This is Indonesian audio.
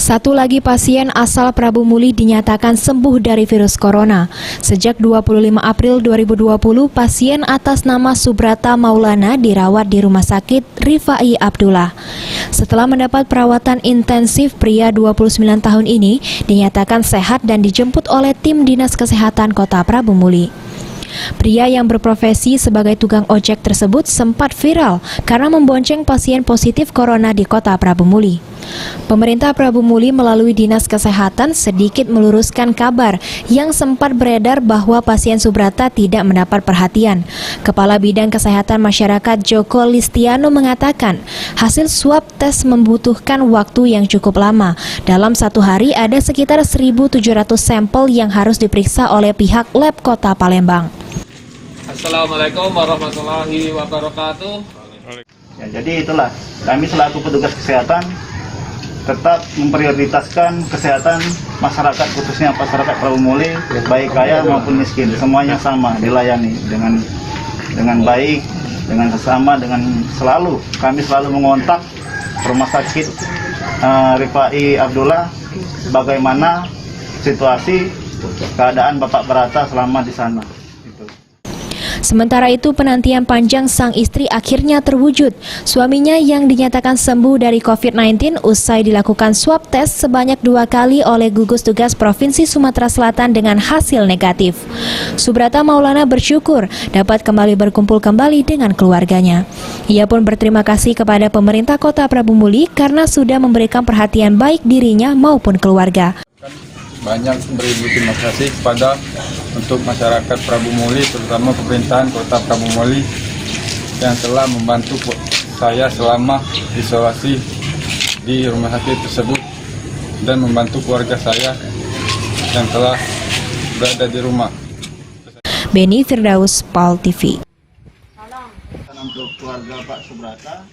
Satu lagi pasien asal Prabu Muli dinyatakan sembuh dari virus corona. Sejak 25 April 2020, pasien atas nama Subrata Maulana dirawat di Rumah Sakit Rifai Abdullah. Setelah mendapat perawatan intensif, pria 29 tahun ini dinyatakan sehat dan dijemput oleh tim Dinas Kesehatan Kota Prabu Muli. Pria yang berprofesi sebagai tukang ojek tersebut sempat viral karena membonceng pasien positif corona di Kota Prabu Muli. Pemerintah Prabu Muli melalui Dinas Kesehatan sedikit meluruskan kabar yang sempat beredar bahwa pasien Subrata tidak mendapat perhatian. Kepala Bidang Kesehatan Masyarakat Joko Listiano mengatakan, hasil swab tes membutuhkan waktu yang cukup lama. Dalam satu hari ada sekitar 1.700 sampel yang harus diperiksa oleh pihak lab Kota Palembang. Assalamualaikum warahmatullahi wabarakatuh. Ya, jadi itulah kami selaku petugas kesehatan tetap memprioritaskan kesehatan masyarakat, khususnya masyarakat Prabu Muli, baik kaya maupun miskin, semuanya sama dilayani dengan baik, dengan sesama, dengan kami selalu mengontak Rumah Sakit Rifai Abdullah bagaimana situasi keadaan Bapak Brata selama di sana. Sementara itu, penantian panjang sang istri akhirnya terwujud. Suaminya yang dinyatakan sembuh dari COVID-19 usai dilakukan swab test sebanyak 2 kali oleh gugus tugas Provinsi Sumatera Selatan dengan hasil negatif. Subrata Maulana bersyukur dapat kembali berkumpul kembali dengan keluarganya. Ia pun berterima kasih kepada pemerintah Kota Prabu Muli karena sudah memberikan perhatian baik dirinya maupun keluarga. Banyak beribu terima kasih kepada untuk masyarakat Prabu Muli, terutama pemerintahan Kota Prabu Muli yang telah membantu saya selama isolasi di rumah sakit tersebut dan membantu keluarga saya yang telah berada di rumah. Beni Firdaus, PAL TV. Untuk keluarga Pak Subrata.